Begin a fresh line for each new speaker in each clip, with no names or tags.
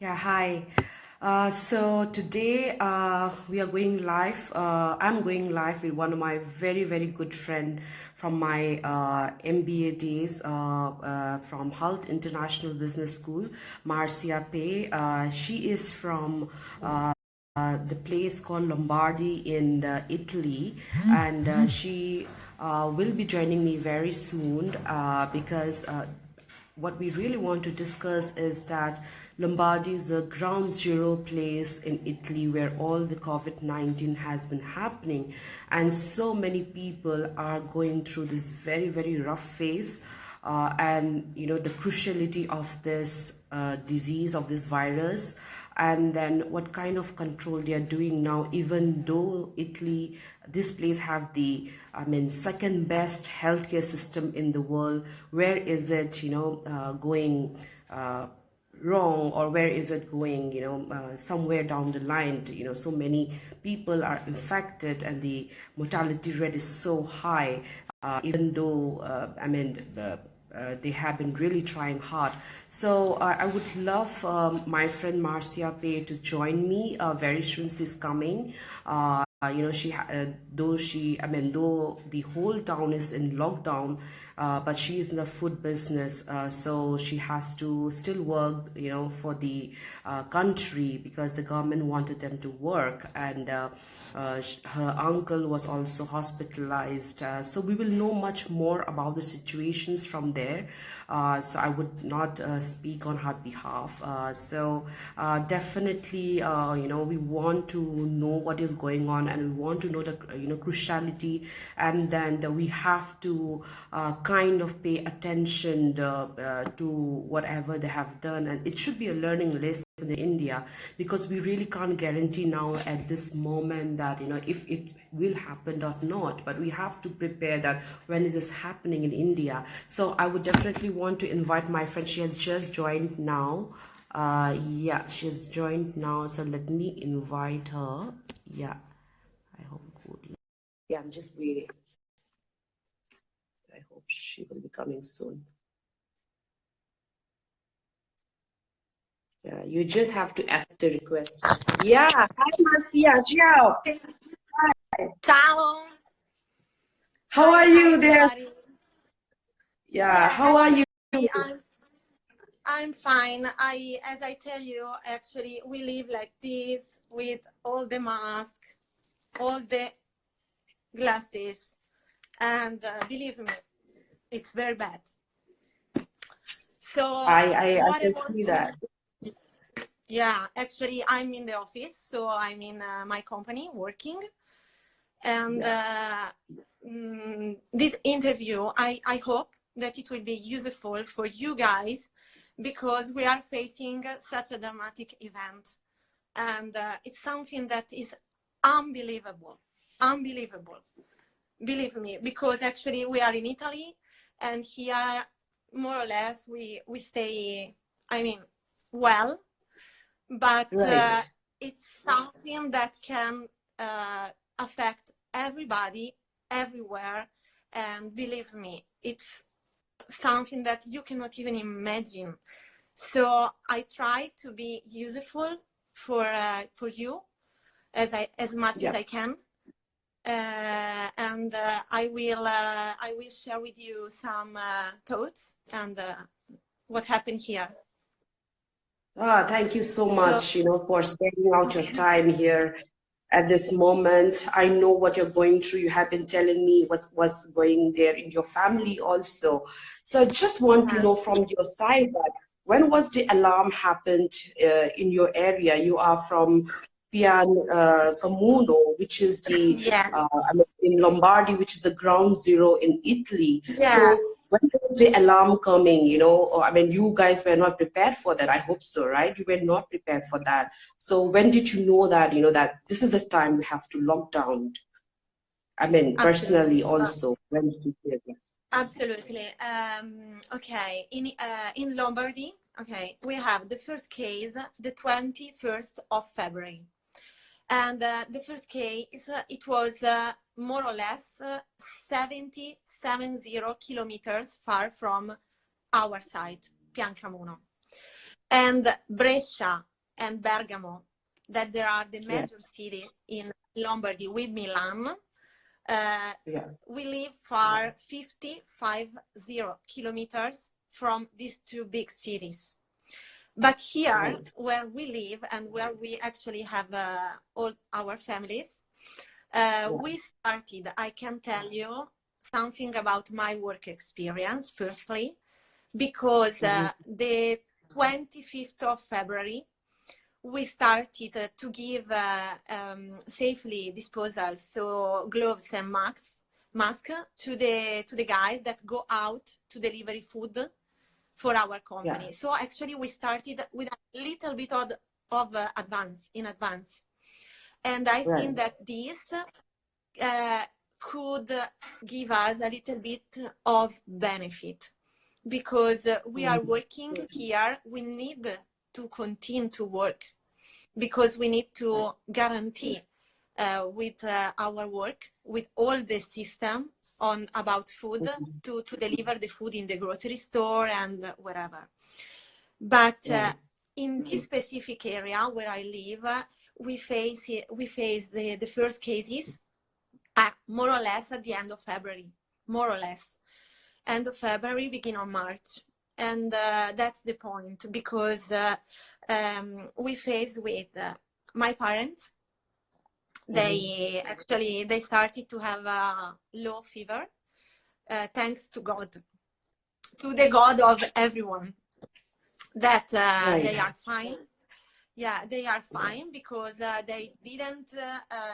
Yeah, hi. So today we are going live. I'm going live with one of my very, very good friend from my MBA days from Health International Business School, Marcia Pei. She is from the place called Lombardy in Italy, and she will be joining me very soon because what we really want to discuss is that Lombardy is the ground zero place in Italy where all the COVID-19 has been happening, and so many people are going through this very, very rough phase. And the cruciality of this disease, of this virus, and then what kind of control they are doing now, even though Italy, this place have the second best healthcare system in the world. Where is it going wrong, or where is it going somewhere down the line? So many people are infected and the mortality rate is so high, even though they have been really trying hard. So I would love my friend Marcia Pei to join me very soon. She's coming. Though the whole town is in lockdown, but she's in the food business, so she has to still work, for the country, because the government wanted them to work, and her uncle was also hospitalized. So we will know much more about the situations from there. So I would not speak on her behalf. Definitely, we want to know what is going on, and we want to know the cruciality, and then we have to kind of pay attention to whatever they have done, and it should be a learning lesson in India, because we really can't guarantee now at this moment that if it will happen or not, but we have to prepare that when is this happening in India. So I would definitely want to invite my friend. She has just joined now. Yeah, she's joined now, so let me invite her. Yeah, I hope good. Yeah, I'm just waiting. I hope she will be coming soon. Yeah, you just have to accept the request. Yeah, hi Marcia, ciao.
Ciao.
How
Hi,
are
hi
you there?
everybody.
Yeah,
Yeah,
how are you?
actually, I'm fine. As I tell you, actually, we live like this with all the mask, all the glasses, and believe me, it's very bad. So
I
what I
can
want
see
to,
that.
yeah, actually, I'm in the office, so I'm in my company working, and
Yeah.
this interview, I hope that it will be useful for you guys, because we are facing such a dramatic event, and it's something that is unbelievable, believe me, because actually we are in Italy, and here more or less we stay, well, but
Right.
it's something that can affect everybody everywhere, and believe me, it's something that you cannot even imagine. So I try to be useful for you as much as
Yep.
I can, and I will share with you some thoughts and what happened here.
Thank you so
So
much, for spending out your time here at this moment. I know what you're going through. You have been telling me what was going there in your family also. So I just want to
yeah,
know from your side that when was the alarm happened in your area? You are from Communo, which is
yes,
in Lombardy, which is the ground zero in Italy.
yeah.
So when was the alarm coming? Or, you guys were not prepared for that. I hope so, right? You were not prepared for that. So when did you know that, that this is the time we have to lock down?
Absolutely.
Personally
So,
also, when did you hear that?
absolutely. Okay. In Lombardy, okay, we have the first case the 21st of February, and the first case it was more or less 70 kilometers far from our site, Piancramuno, and Brescia and Bergamo, that there are the
Yeah.
major cities in Lombardy with Milan.
Yeah.
We live far 50 kilometers from these two big cities. But here,
Right.
where we live and where we actually have all our families, we started, I can tell you something about my work experience, firstly, because the 25th of February, we started to give safely disposal, so gloves and mask to the guys that go out to deliver food for our company.
Yeah.
So actually we started with a little bit of advance. And I
Right.
think that this could give us a little bit of benefit, because we are working here. We need to continue to work, because we need to guarantee with our work, with all the system on about food, to deliver the food in the grocery store and wherever. But in this specific area where I live, we face the first cases more or less at the end of February, more or less end of February, beginning of March. And that's the point, because we face with my parents. They started to have a low fever, thanks to God, to the God of everyone, that they are fine. Yeah, they are fine, because they didn't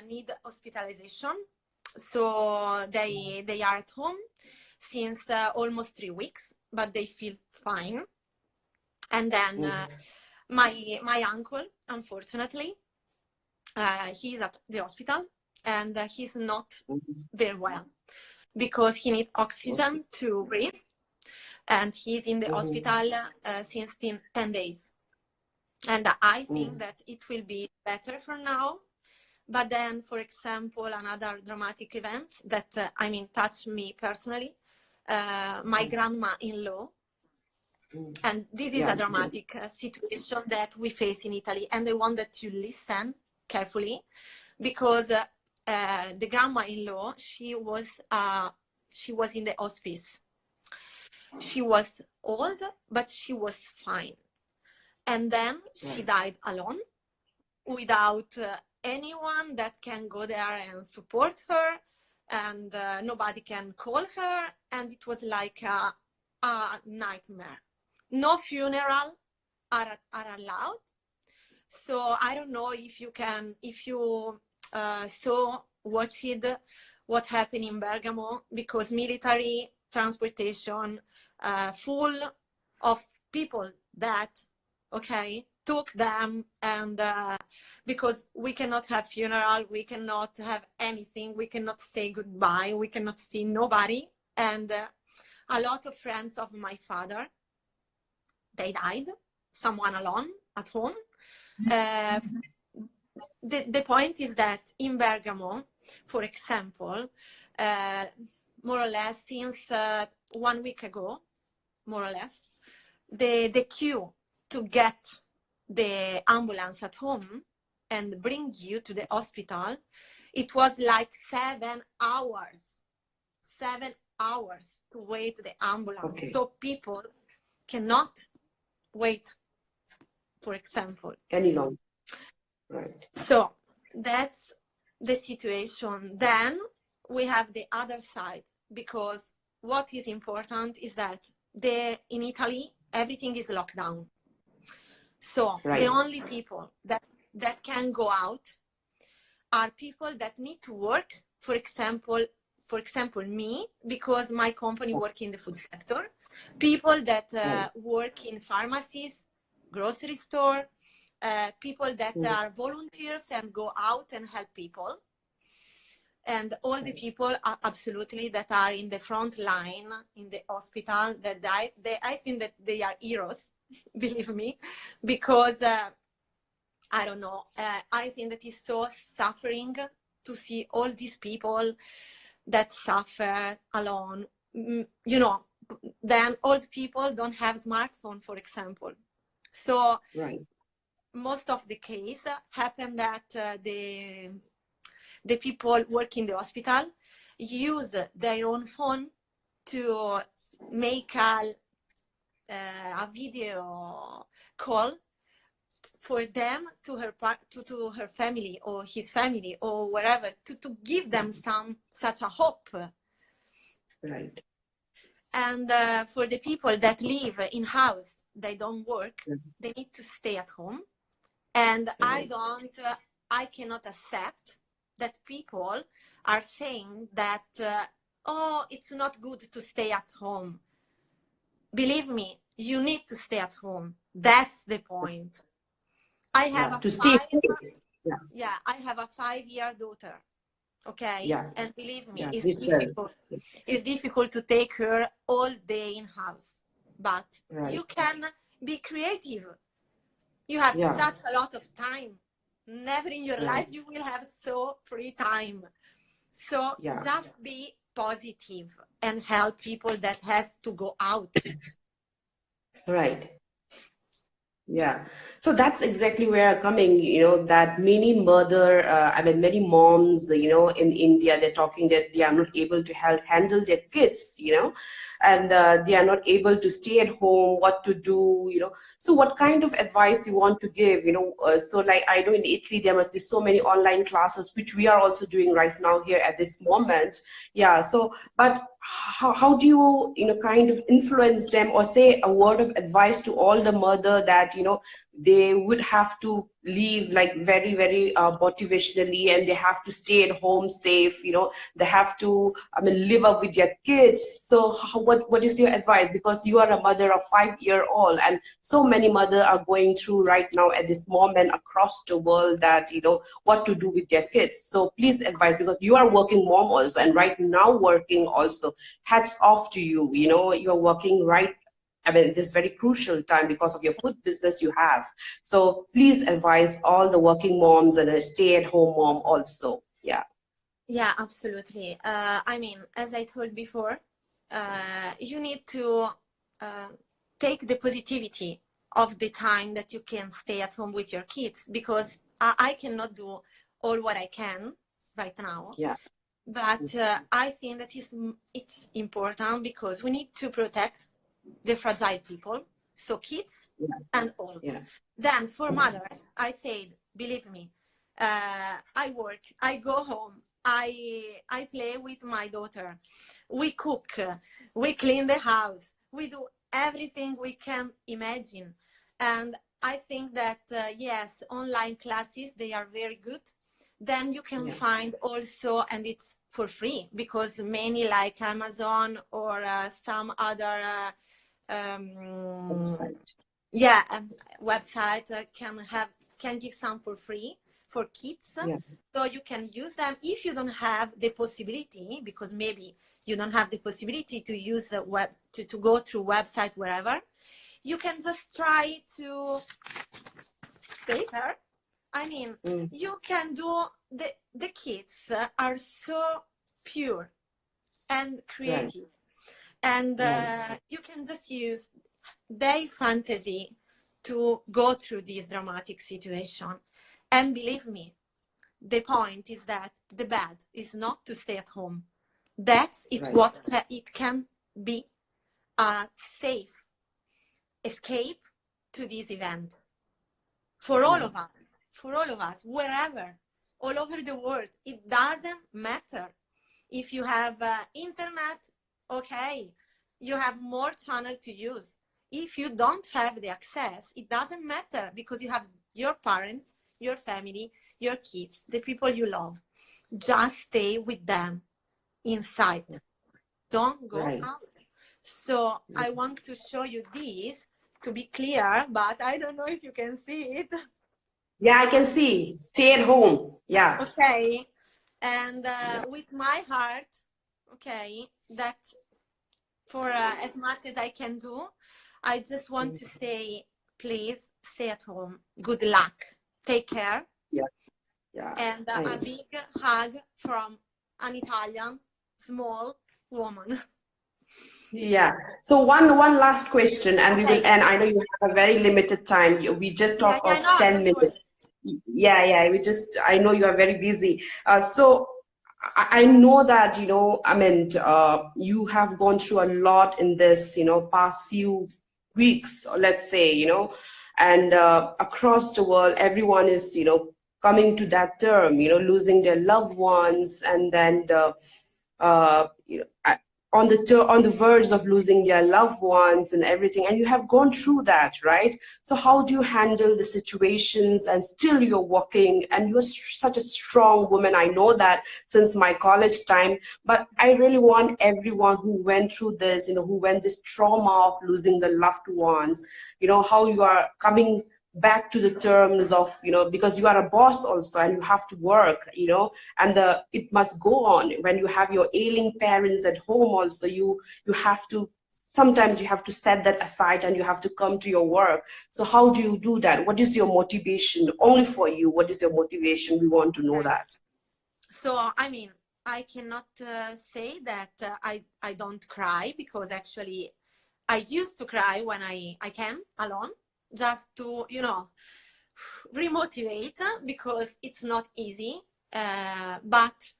need hospitalization. So they are at home since almost 3 weeks, but they feel fine. And then my uncle, unfortunately, he's at the hospital, and he's not very well, because he needs oxygen to breathe, and he's in the hospital since 10 days. And I think that it will be better for now. But then, for example, another dramatic event that touched me personally, my grandma-in-law, and this is a dramatic situation that we face in Italy, and I wanted to listen carefully, because the grandma-in-law, she was in the hospice. She was old, but she was fine. And then she died alone, without anyone that can go there and support her, and nobody can call her, and it was like a nightmare. No funeral are allowed. So I don't know if you watched what happened in Bergamo, because military transportation full of people that took them, and because we cannot have funeral, we cannot have anything, we cannot say goodbye, we cannot see nobody. And a lot of friends of my father, they died, someone alone at home. The point is that in Bergamo, for example, more or less since 1 week ago, more or less, the queue to get the ambulance at home and bring you to the hospital, it was like 7 hours. 7 hours to wait the ambulance. So people cannot wait, for example,
any long. Right.
So that's the situation. Then we have the other side, because what is important is that in Italy, everything is locked down. So the only people that can go out are people that need to work. For example, me, because my company works in the food sector. People that work in pharmacies, grocery store, people that are volunteers and go out and help people. And all the people are absolutely that are in the front line in the hospital that die. I think that they are heroes, believe me, because I don't know. I think that it's so suffering to see all these people that suffer alone. Then old people don't have smartphone, for example. So most of the case happen that the people work in the hospital use their own phone to make a video call for them to her family or his family or wherever, to give them such a hope.
Right.
And for the people that live in house, they don't work, they need to stay at home. And
Right.
I cannot accept that people are saying that, oh, it's not good to stay at home. Believe me, you need to stay at home. That's the point. I have
Yeah, to stay safe. Yeah.
I have a 5-year daughter. Okay.
Yeah.
And believe me,
Yeah.
it's
This
difficult. It's difficult to take her all day in house, but
right.
you can be creative. You have such a lot of time. Never in your life you will have so free time. So just be positive and help people that has to go out.
Right. Yeah. So that's exactly where I'm coming, that many many moms, in India, they're talking that they are not able to handle their kids, and they are not able to stay at home, what to do, So what kind of advice you want to give, so like I know in Italy, there must be so many online classes, which we are also doing right now here at this moment. Yeah. So, but how do you, kind of influence them or say a word of advice to all the mother that, they would have to leave like very, very motivationally, and they have to stay at home safe, they have to, live up with their kids. So what is your advice? Because you are a mother of 5-year-old, and so many mothers are going through right now at this moment across the world that, what to do with their kids. So please advise, because you are working mom also, and right now working also. Hats off to you. You're working right, this very crucial time because of your food business you have. So please advise all the working moms and a stay-at-home mom also. Yeah.
Yeah, absolutely. I mean, as I told before, you need to take the positivity of the time that you can stay at home with your kids, because I cannot do all what I can right now.
Yeah.
But I think that it's important, because we need to protect the fragile people, so kids and old.
Yeah.
Then for mothers, I said, believe me, I work, I go home, I play with my daughter, we cook, we clean the house, we do everything we can imagine. And I think that, yes, online classes, they are very good. Then you can find also, and it's for free, because many like Amazon or some other website can give some for free for kids. So you can use them if you don't have the possibility, because maybe you don't have the possibility to use the web to go through website wherever. You can just try to paper. I mean, you can do, the kids are so pure and creative, and you can just use their fantasy to go through this dramatic situation. And believe me, the point is that the bad is not to stay at home. That's it. What it can be a safe escape to this event for all of us, wherever, all over the world. It doesn't matter if you have internet. Okay, you have more channel to use. If you don't have the access, it doesn't matter, because you have your parents, your family, your kids, the people you love. Just stay with them inside. Don't go out. So I want to show you this to be clear, but I don't know if you can see it.
Yeah, I can see. Stay at home. Yeah.
Okay. And with my heart, okay, that for as much as I can do, I just want to say, please stay at home. Good luck. Take care.
Yeah.
And a big hug from an Italian small woman.
Yeah. So one last question, and we will
Okay.
end. I know you have a very limited time. We just
Yeah,
talk
yeah,
of
no,
10
don't worry.
minutes. Yeah, yeah. We just. I know you are very busy. So I know that I mean, you have gone through a lot in this past few weeks, or let's say and across the world, everyone is coming to that term, losing their loved ones, and then on the verge of losing their loved ones and everything, and you have gone through that, right? So how do you handle the situations, and still you're working, and you're such a strong woman. I know that since my college time, but I really want everyone who went through this, who went this trauma of losing the loved ones, how you are coming back to the terms of, because you are a boss also, and you have to work, and it must go on. When you have your ailing parents at home also, you have to, sometimes you have to set that aside, and you have to come to your work. So how do you do that? What is your motivation? Only for you, what is your motivation? We want to know
Okay.
that.
So, I mean, I cannot say that I don't cry, because actually I used to cry when I can alone, just to, remotivate, because it's not easy. But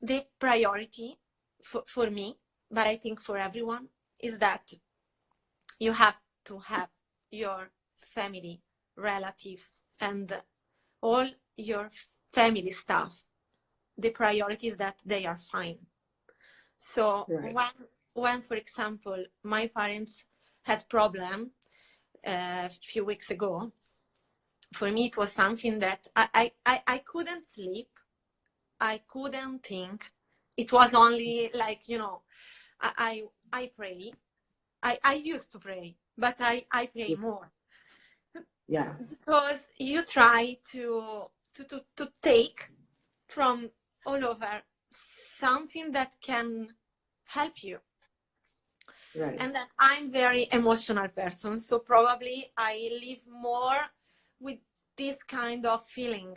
the priority for me, but I think for everyone, is that you have to have your family, relatives, and all your family stuff. The priority is that they are fine. So
Right.
when for example, my parents has problem a few weeks ago, for me it was something that I couldn't sleep, I couldn't think. It was only like, I pray. I used to pray, but I pray more,
Yeah.
because you try to take from all over something that can help you.
Right.
And that I'm very emotional person, so probably I live more with this kind of feeling.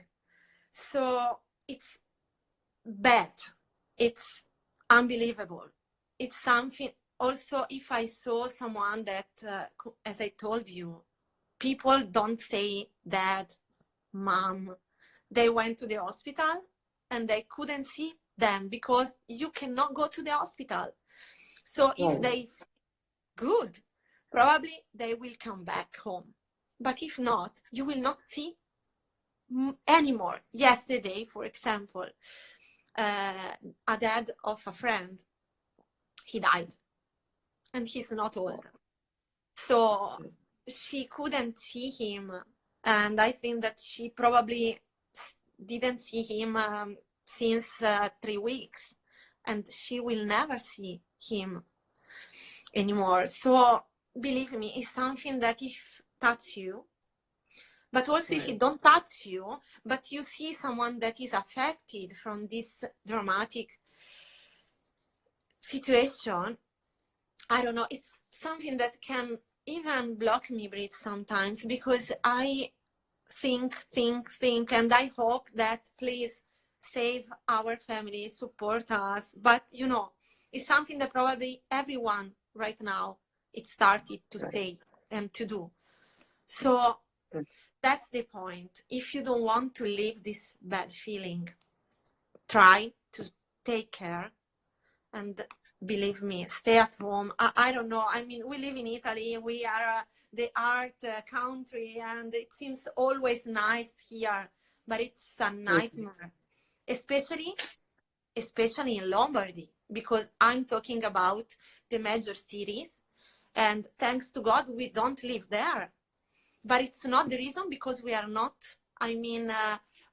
So it's bad, it's unbelievable, it's something. Also, if I saw someone that as I told you, people don't say dad, mom, they went to the hospital and they couldn't see them, because you cannot go to the hospital. So if
Right.
they good, probably they will come back home. But if not, you will not see anymore. Yesterday, for example, a dad of a friend, he died, and he's not old. So she couldn't see him, and I think that she probably didn't see him since 3 weeks, and she will never see him anymore. So believe me, it's something that if touch you, but also if
Right.
it don't touch you, but you see someone that is affected from this dramatic situation, I don't know, it's something that can even block me breathe sometimes, because I think, and I hope that please save our family, support us. But it's something that probably everyone right now it started to
Right.
say and to do. So
Right.
that's the point. If you don't want to live this bad feeling, try to take care, and believe me, stay at home. I don't know, I mean, we live in Italy, we are the art country, and it seems always nice here, but it's a nightmare, especially in Lombardy, because I'm talking about the major cities, and thanks to God we don't live there. But it's not the reason, because we are not, I mean,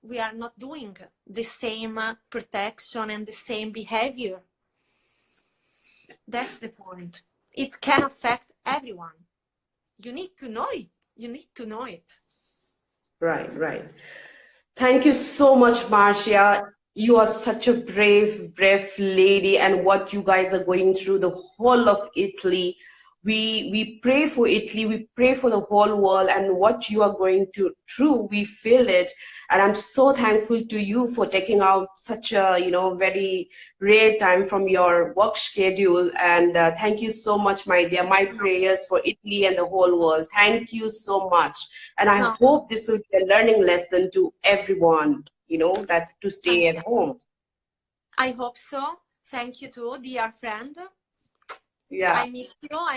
we are not doing the same protection and the same behavior. That's the point. It can affect everyone. You need to know it. You need to know it.
Right. Right. Thank you so much, Marcia. You are such a brave lady, and what you guys are going through, the whole of Italy. we pray for Italy, we pray for the whole world, and what you are going to through, we feel it. And I'm so thankful to you for taking out such a, very rare time from your work schedule. And thank you so much, my dear. My
No,
prayers for Italy and the whole world. Thank you so much. And I
no.
hope this will be a learning lesson to everyone, that to
I,
stay at home.
I hope so. Thank you too, dear friend.
Yeah.
I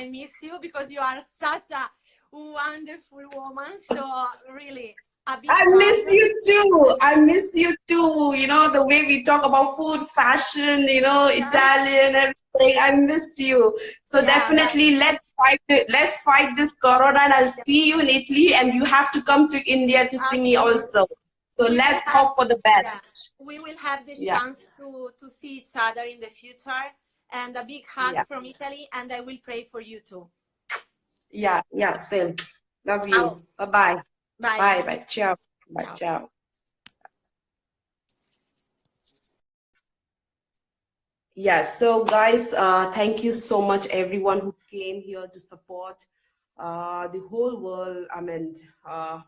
miss you because you are such a wonderful woman. So really, a big
I
hug.
miss you too. I miss you too. The way we talk about food, fashion,
Yeah,
Italian, everything. I miss you. So
yeah, right.
definitely let's fight it. Let's fight this corona, and I'll
Yeah,
see you in Italy, and you have to come to India to see me
absolutely.
also. So
We will
let's
have,
hope for the
yeah,
best.
we will have the
Yeah.
chance to see each other in the future. And a big hug
Yeah.
from Italy. And I will pray for you too.
Yeah. Yeah. Same. Love
Ciao.
you. Bye bye.
Bye.
Bye bye. Ciao. Bye.
Ciao.
Ciao. Yeah, so guys, thank you so much, everyone who came here to support the whole world. I mean,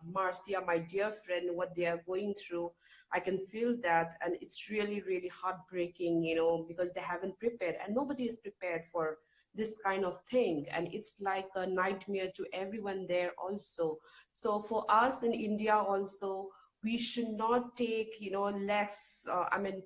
Marcia, my dear friend, what they are going through, I can feel that, and it's really, really heartbreaking, because they haven't prepared, and nobody is prepared for this kind of thing, and it's like a nightmare to everyone there also. So for us in India also, we should not take less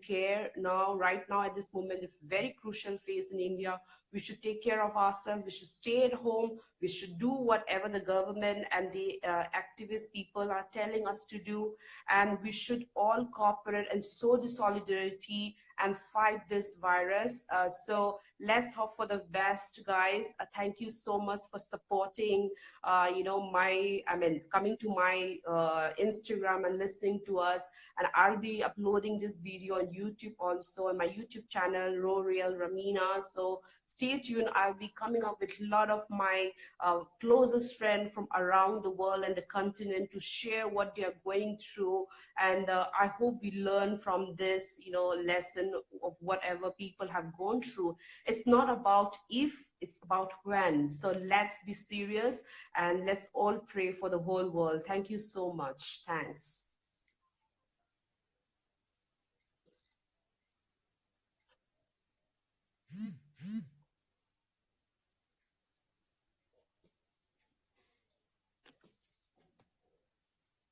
care now, right now, at this moment, the very crucial phase in India. We should take care of ourselves, we should stay at home, we should do whatever the government and the activist people are telling us to do, and we should all cooperate and show the solidarity and fight this virus. So let's hope for the best, guys. Thank you so much for supporting coming to my Instagram and listening to us. And I'll be uploading this video on YouTube also, on my YouTube channel, Roriel Ramina. So stay tuned. I'll be coming up with a lot of my closest friends from around the world and the continent to share what they are going through. And I hope we learn from this, lesson of whatever people have gone through. It's not about if, it's about when. So let's be serious, and let's all pray for the whole world. Thank you so much. Thanks.